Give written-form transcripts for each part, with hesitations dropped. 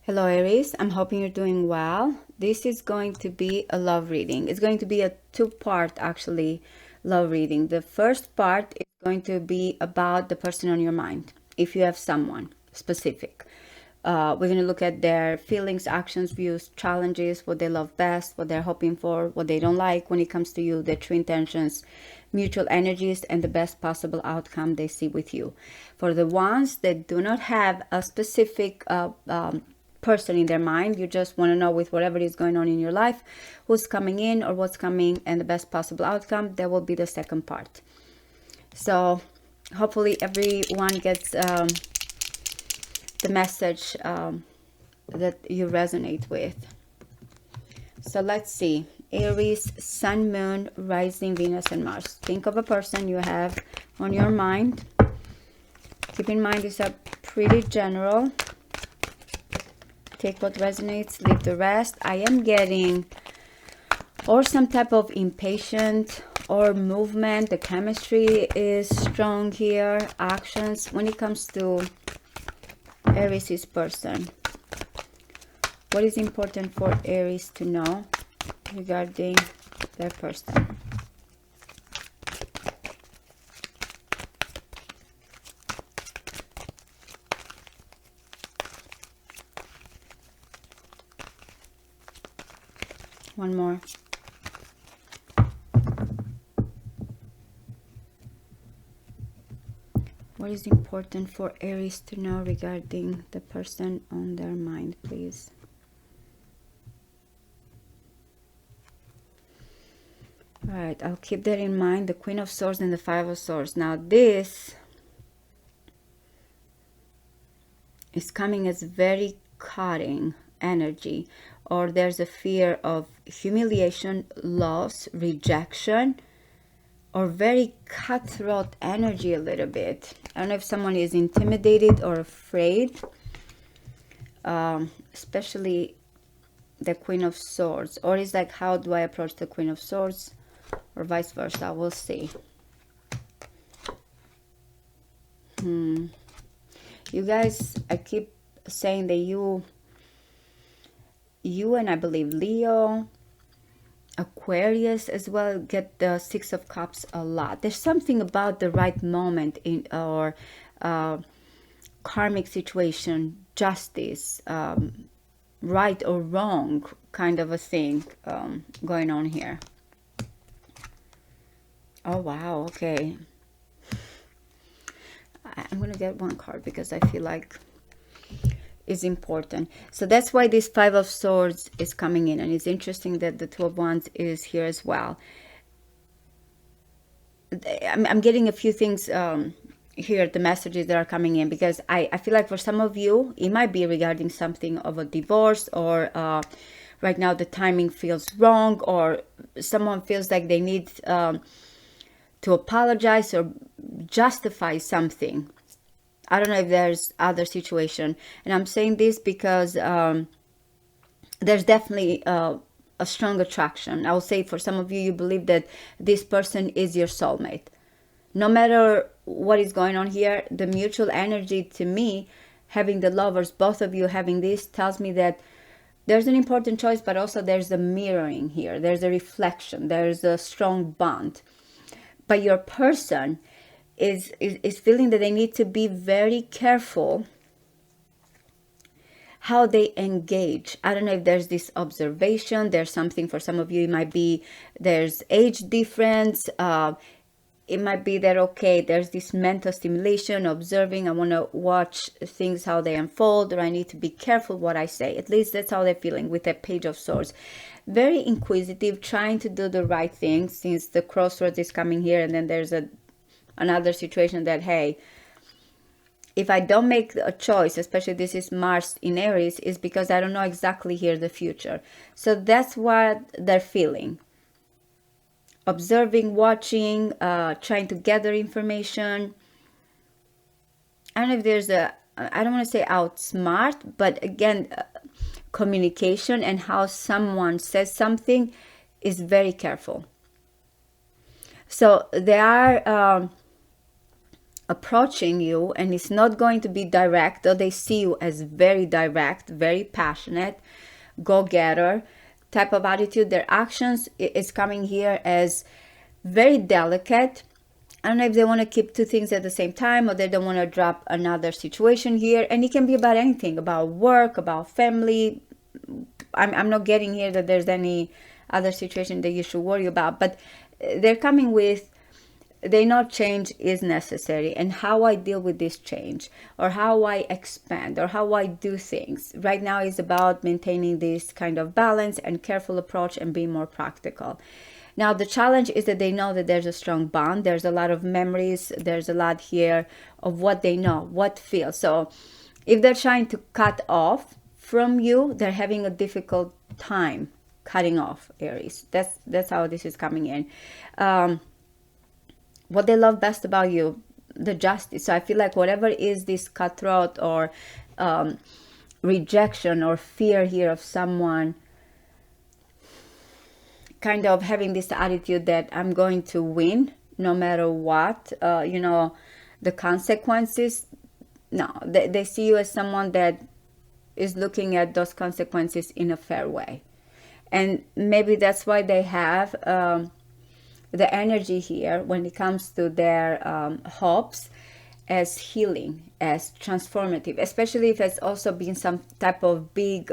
Hello Aries, I'm hoping you're doing well. This is going to be a love reading. It's going to be a two-part actually love reading. The first part is going to be about the person on your mind, if you have someone specific. We're going to look at their feelings, actions, views, challenges, what they love best, what they're hoping for, what they don't like when it comes to you, their true intentions, mutual energies, and the best possible outcome they see with you. For the ones that do not have a specific person in their mind, you just want to know with whatever is going on in your life, who's coming in or what's coming and the best possible outcome, that will be the second part. So hopefully everyone gets the message that you resonate with. So let's see. Aries, Sun, Moon, Rising, Venus, and Mars. Think of a person you have on your mind. Keep in mind these are pretty general. Take what resonates, leave the rest. I am getting or some type of impatient or movement. The chemistry is strong here. Actions when it comes to Aries' person. What is important for Aries to know regarding their person? One more. What is important for Aries to know regarding the person on their mind, please? All right, I'll keep that in mind. The Queen of Swords and the Five of Swords. Now this is coming as very cutting energy, or there's a fear of humiliation, loss, rejection, or very cutthroat energy a little bit. I don't know if someone is intimidated or afraid, especially the Queen of Swords, or it's like, how do I approach the Queen of Swords, or vice versa. We'll see. You guys, I keep saying that you and I believe Leo, Aquarius as well, get the Six of Cups a lot. There's something about the right moment in our karmic situation, justice, right or wrong kind of a thing going on here. Oh wow, okay. I'm gonna get one card because I feel like is important. So that's why this Five of Swords is coming in, and it's interesting that the Two of Wands is here as well. I'm getting a few things here, the messages that are coming in, because I feel like for some of you it might be regarding something of a divorce, or right now the timing feels wrong, or someone feels like they need to apologize or justify something. I don't know if there's other situation, and I'm saying this because there's definitely a strong attraction. I will say for some of you, you believe that this person is your soulmate. No matter what is going on here, the mutual energy to me, having the lovers, both of you having this, tells me that there's an important choice, but also there's a mirroring here. There's a reflection. There's a strong bond. But your person is feeling that they need to be very careful how they engage. I don't know if there's this observation. There's something for some of you. It might be there's age difference. It might be that, okay, there's this mental stimulation, observing. I want to watch things, how they unfold, or I need to be careful what I say. At least that's how they're feeling with the Page of Swords. Very inquisitive, trying to do the right thing, since the Crossroads is coming here, and then there's another situation that, hey, if I don't make a choice, especially this is Mars in Aries, is because I don't know exactly here the future. So that's what they're feeling. Observing, watching, trying to gather information. I don't know if there's I don't want to say outsmart, but again, communication and how someone says something is very careful. So they are approaching you, and it's not going to be direct, though they see you as very direct, very passionate, go-getter type of attitude. Their actions is coming here as very delicate. I don't know if they want to keep two things at the same time, or they don't want to drop another situation here. And it can be about anything, about work, about family. I'm not getting here that there's any other situation that you should worry about, but they're coming with, they know change is necessary, and how I deal with this change, or how I expand, or how I do things right now is about maintaining this kind of balance and careful approach and being more practical. Now the challenge is that they know that there's a strong bond, there's a lot of memories, there's a lot here of what they know, what feels. So if they're trying to cut off from you, they're having a difficult time cutting off, Aries. That's how this is coming in. What they love best about you, the justice. So I feel like whatever is this cutthroat or rejection or fear here of someone kind of having this attitude that I'm going to win no matter what, the consequences. No, they see you as someone that is looking at those consequences in a fair way. And maybe that's why they have the energy here when it comes to their hopes as healing, as transformative, especially if it's also been some type of big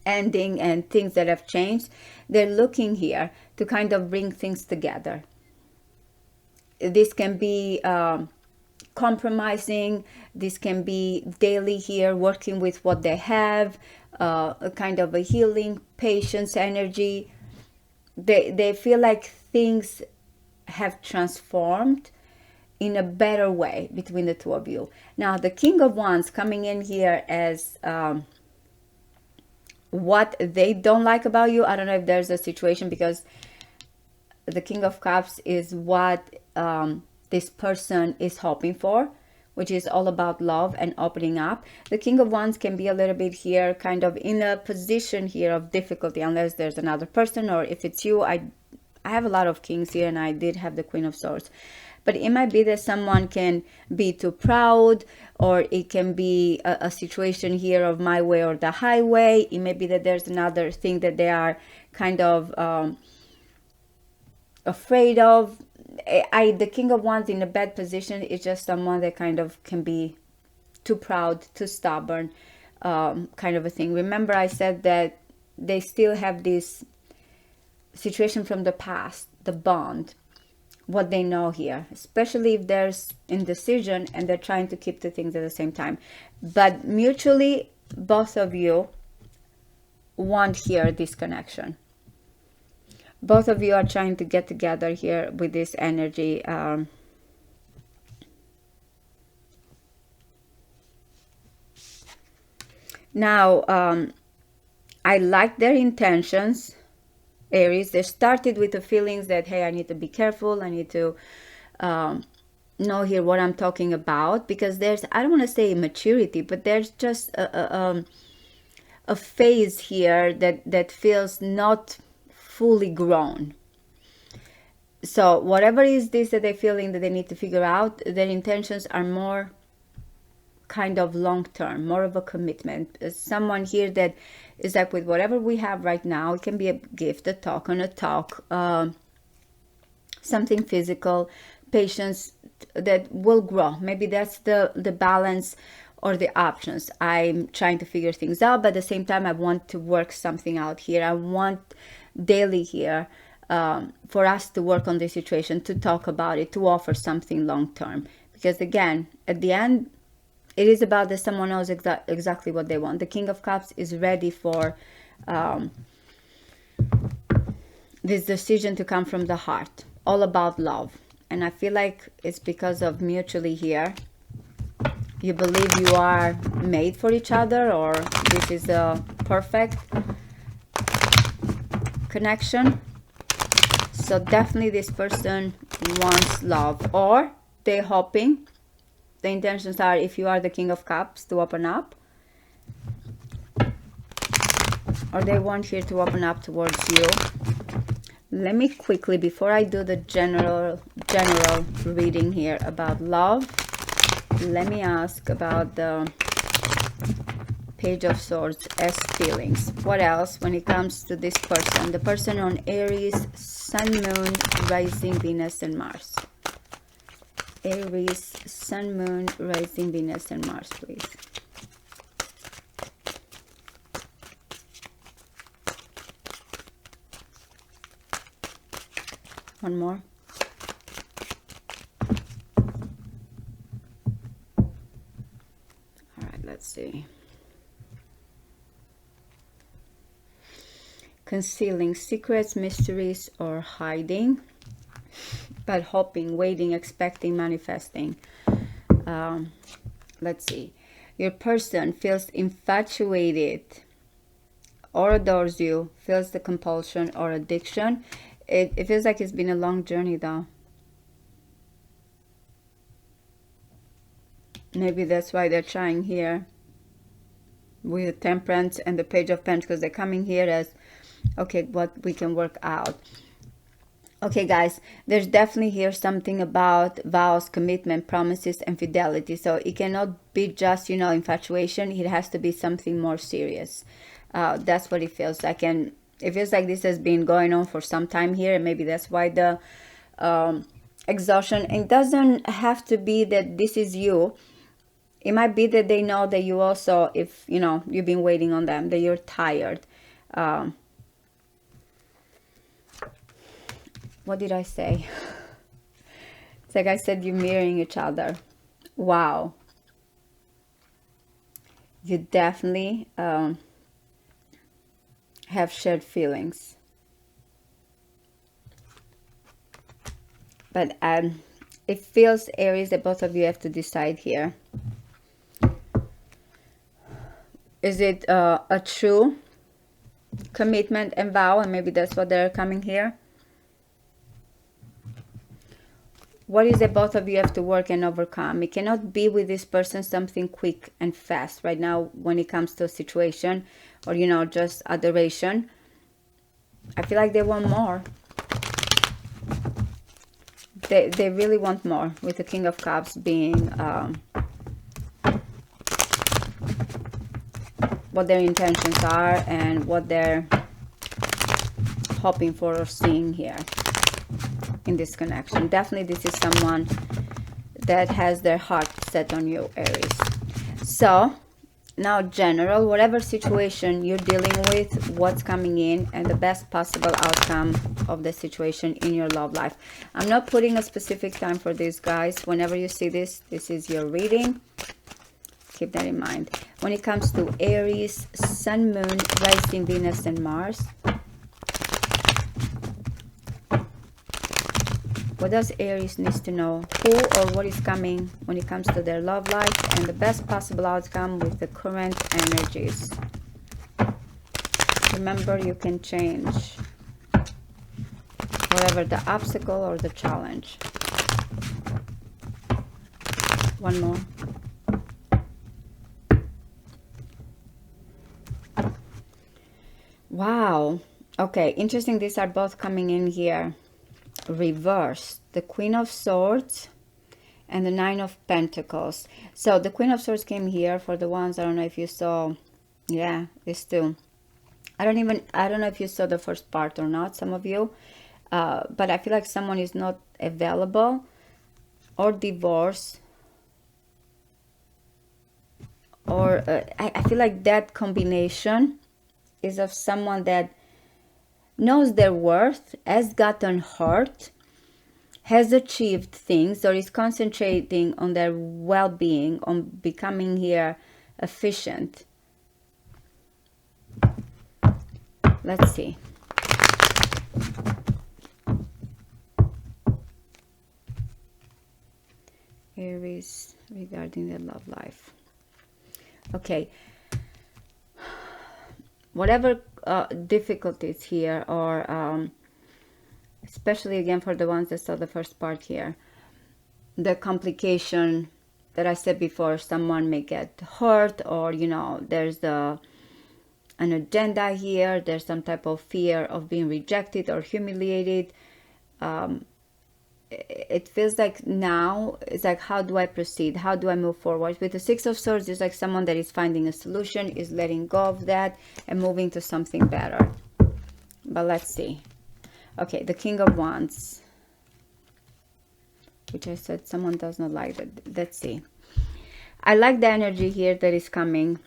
ending and things that have changed. They're looking here to kind of bring things together. This can be compromising, this can be daily here, working with what they have, a kind of a healing, patience, energy. They feel like things have transformed in a better way between the two of you. Now, the King of Wands coming in here as what they don't like about you. I don't know if there's a situation, because the King of Cups is what this person is hoping for, which is all about love and opening up. The King of Wands can be a little bit here, kind of in a position here of difficulty, unless there's another person, or if it's you. I have a lot of kings here, and I did have the Queen of Swords. But it might be that someone can be too proud, or it can be a situation here of my way or the highway. It may be that there's another thing that they are kind of afraid of. The King of Wands in a bad position is just someone that kind of can be too proud, too stubborn, kind of a thing. Remember, I said that they still have this situation from the past, the bond, what they know here, especially if there's indecision and they're trying to keep the things at the same time. But mutually, both of you want here this connection. Both of you are trying to get together here with this energy. Now, I like their intentions, Aries. They started with the feelings that, hey, I need to be careful. I need to know here what I'm talking about. Because there's, I don't want to say immaturity, but there's just a phase here that feels not fully grown. So whatever is this that they're feeling that they need to figure out, their intentions are more kind of long-term, more of a commitment. Someone here that is like, with whatever we have right now, it can be a gift, a talk on a talk, something physical, patience that will grow. Maybe that's the balance or the options. I'm trying to figure things out, but at the same time, I want to work something out here. I want daily here for us to work on this situation, to talk about it, to offer something long-term. Because again, at the end, it is about that someone knows exactly what they want. The King of Cups is ready for this decision to come from the heart, all about love. And I feel like it's because of mutually here. You believe you are made for each other, or this is a perfect connection. So definitely this person wants love, or they're hoping. The intentions are, if you are the King of Cups, to open up, or they want here to open up towards you. Let me quickly, before I do the general reading here about love, let me ask about the Page of Swords as feelings. What else when it comes to this person? The person on Aries, Sun, Moon, Rising, Venus, and Mars. Aries, Sun, Moon, Rising, Venus, and Mars, please. One more. All right, let's see. Concealing secrets, mysteries, or hiding, but hoping, waiting, expecting, manifesting. Let's see. Your person feels infatuated or adores you, feels the compulsion or addiction. It feels like it's been a long journey though. Maybe that's why they're trying here with the Temperance and the Page of Pentacles. They're coming here as, okay, what we can work out. Okay, guys, there's definitely here something about vows, commitment, promises, and fidelity. So it cannot be just, you know, infatuation. It has to be something more serious. That's what it feels like. And it feels like this has been going on for some time here. And maybe that's why the exhaustion. It doesn't have to be that this is you. It might be that they know that you also, if, you know, you've been waiting on them, that you're tired. What did I say? It's like I said, you're mirroring each other. Wow. You definitely have shared feelings. But it feels, Aries, that both of you have to decide here. Is it a true commitment and vow? And maybe that's what they're coming here. What is it both of you have to work and overcome? It cannot be with this person something quick and fast right now when it comes to a situation or, you know, just adoration. I feel like they want more. They really want more, with the King of Cups being what their intentions are and what they're hoping for or seeing here in this connection. Definitely this is someone that has their heart set on you, Aries. So now, general, whatever situation you're dealing with, what's coming in, and the best possible outcome of the situation in your love life. I'm not putting a specific time for this, guys. Whenever you see this, this is your reading. Keep that in mind. When it comes to Aries, Sun, Moon, Rising, Venus, and Mars, what does Aries needs to know? Who or what is coming when it comes to their love life and the best possible outcome with the current energies. Remember, you can change whatever the obstacle or the challenge. One more. Wow. Okay, interesting. These are both coming in here. Reversed, the Queen of Swords and the Nine of Pentacles. So the Queen of Swords came here for the ones, I don't know if you saw, yeah, these two. I don't know if you saw the first part or not, some of you, but I feel like someone is not available or divorced, or I feel like that combination is of someone that knows their worth, has gotten hurt, has achieved things, or is concentrating on their well-being, on becoming here efficient. Let's see. Aries regarding their love life. Okay. Whatever difficulties here, or especially again for the ones that saw the first part here, the complication that I said before, someone may get hurt, or, you know, there's the an agenda here. There's some type of fear of being rejected or humiliated. It feels like now it's like, how do I proceed? How do I move forward? With the Six of Swords, it's like someone that is finding a solution, is letting go of that and moving to something better. But let's see. Okay, the King of Wands, which I said someone does not like that. Let's see. I like the energy here that is coming.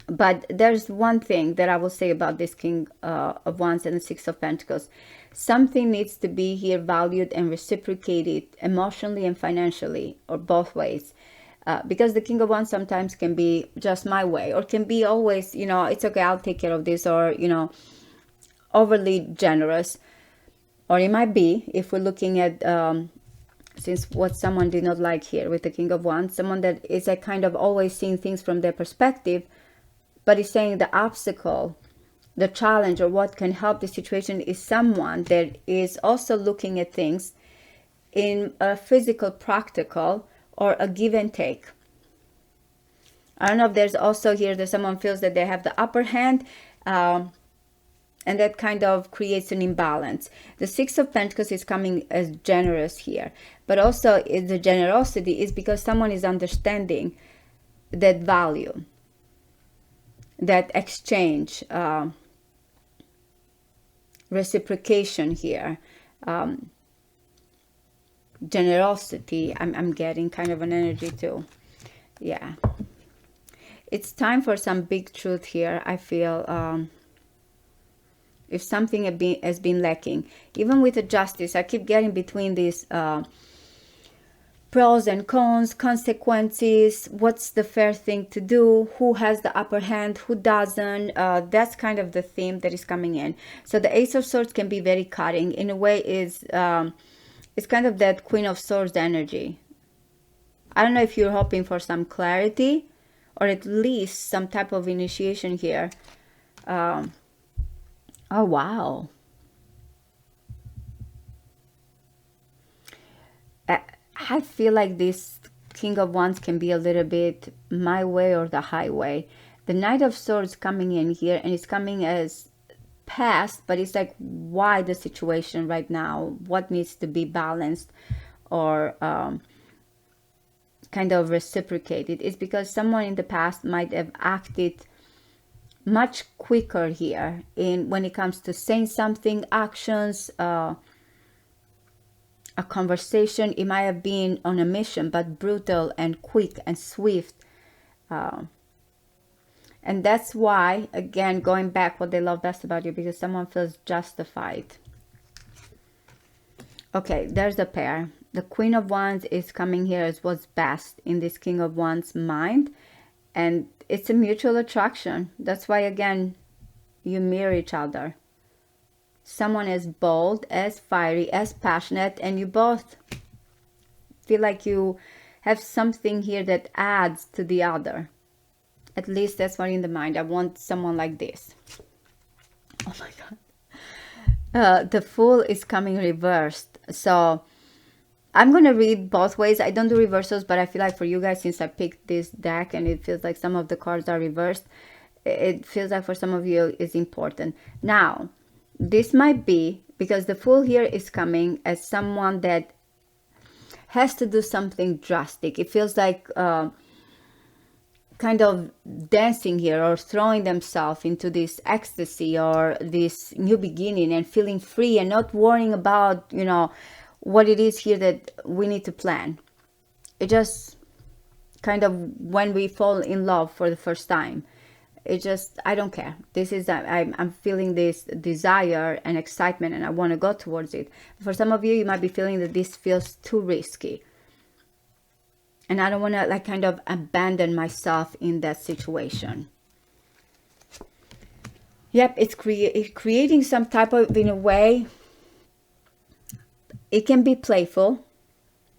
But there's one thing that I will say about this King of Wands and the Six of Pentacles. Something needs to be here valued and reciprocated emotionally and financially, or both ways. Because the King of Wands sometimes can be just my way, or can be always, you know, it's okay, I'll take care of this, or, you know, overly generous. Or it might be, if we're looking at, since what someone did not like here with the King of Wands, someone that is like kind of always seeing things from their perspective, but is saying the obstacle, the challenge, or what can help the situation is someone that is also looking at things in a physical, practical, or a give and take. I don't know if there's also here that someone feels that they have the upper hand, and that kind of creates an imbalance. The Six of Pentacles is coming as generous here, but also the generosity is because someone is understanding that value, that exchange, reciprocation here, generosity. I'm getting kind of an energy too. Yeah, it's time for some big truth here. I feel if something has been lacking, even with the Justice, I keep getting between these pros and cons, consequences, what's the fair thing to do, who has the upper hand, who doesn't. That's kind of the theme that is coming in. So the Ace of Swords can be very cutting. In a way, it's kind of that Queen of Swords energy. I don't know if you're hoping for some clarity, or at least some type of initiation here. Oh, wow. I feel like this King of Wands can be a little bit my way or the highway. The Knight of Swords coming in here, and it's coming as past, but it's like, why the situation right now? What needs to be balanced or kind of reciprocated? It's because someone in the past might have acted much quicker here in when it comes to saying something, actions, a conversation. It might have been on a mission, but brutal and quick and swift. And that's why, again, going back, what they love best about you, because someone feels justified. Okay, there's the pair. The Queen of Wands is coming here as what's best in this King of Wands mind. And it's a mutual attraction. That's why, again, you mirror each other. Someone as bold, as fiery, as passionate, and you both feel like you have something here that adds to the other. At least that's what in the mind. I want someone like this. Oh my God. The Fool is coming reversed. So I'm going to read both ways. I don't do reversals, but I feel like for you guys, since I picked this deck and it feels like some of the cards are reversed, it feels like for some of you it's important. Now, this might be because the Fool here is coming as someone that has to do something drastic. It feels like kind of dancing here or throwing themselves into this ecstasy or this new beginning and feeling free and not worrying about, you know, what it is here that we need to plan. It just kind of when we fall in love for the first time, it just, I don't care. This is, I'm feeling this desire and excitement and I want to go towards it. For some of you, you might be feeling that this feels too risky. And I don't want to like kind of abandon myself in that situation. Yep, it's creating some type of, in a way, it can be playful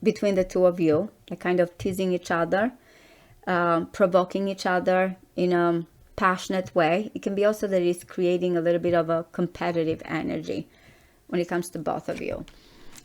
between the two of you, like kind of teasing each other, provoking each other in a passionate way. It can be also that it's creating a little bit of a competitive energy when it comes to both of you.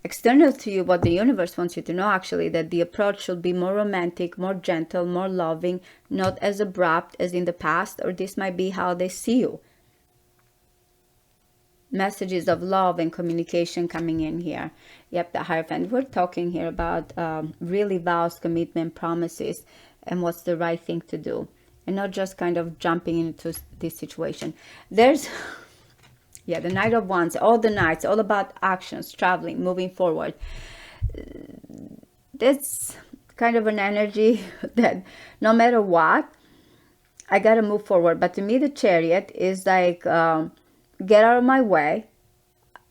external to you, what the universe wants you to know, actually, that the approach should be more romantic, more gentle, more loving, not as abrupt as in the past, or this might be how they see you. Messages of love and communication coming in here. Yep, the Hierophant. We're talking here about really vows, commitment, promises, and what's the right thing to do, and not just kind of jumping into this situation. There's yeah, the Knight of Wands, all the Knights, all about actions, traveling, moving forward. That's kind of an energy that no matter what, I gotta move forward. But to me, the Chariot is like, get out of my way.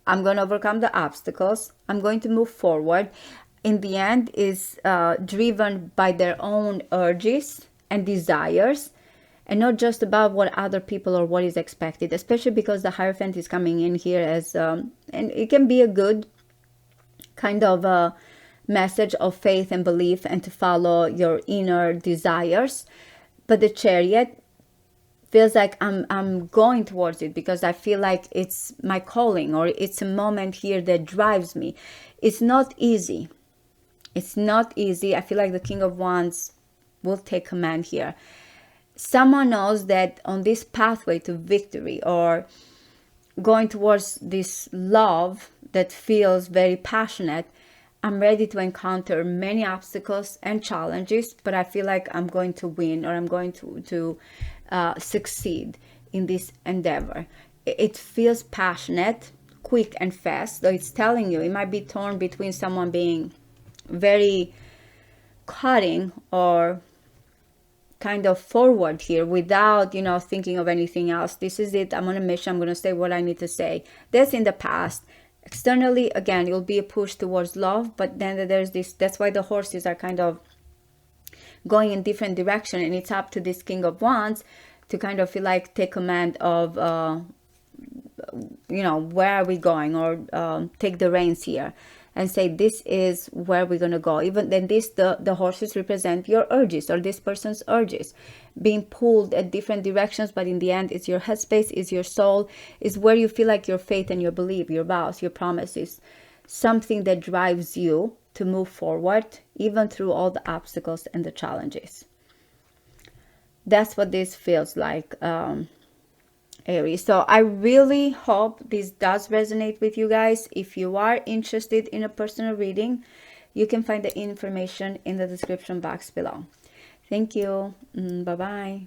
I'm going to overcome the obstacles. I'm going to move forward. In the end, is driven by their own urges and desires, and not just about what other people or what is expected, especially because the Hierophant is coming in here as, and it can be a good kind of a message of faith and belief and to follow your inner desires. But the Chariot feels like I'm going towards it because I feel like it's my calling, or it's a moment here that drives me. It's not easy. It's not easy. I feel like the King of Wands will take command here. Someone knows that on this pathway to victory, or going towards this love that feels very passionate, I'm ready to encounter many obstacles and challenges, but I feel like I'm going to win, or I'm going to succeed in this endeavor. It feels passionate, quick and fast, though it's telling you it might be torn between someone being very cutting or kind of forward here without, thinking of anything else. This is it. I'm on a mission. I'm going to say what I need to say. That's in the past. Externally, again, it'll be a push towards love, but then there's this, that's why the horses are kind of going in different direction, and it's up to this King of Wands to kind of feel like take command of, where are we going, or take the reins here and say, this is where we're going to go. Even then, the horses represent your urges, or this person's urges being pulled at different directions, but in the end, it's your headspace, it's your soul, is where you feel like your faith and your belief, your vows, your promises, something that drives you to move forward, even through all the obstacles and the challenges. That's what this feels like, Aries. So I really hope this does resonate with you guys. If you are interested in a personal reading, you can find the information in the description box below. Thank you. Bye-bye.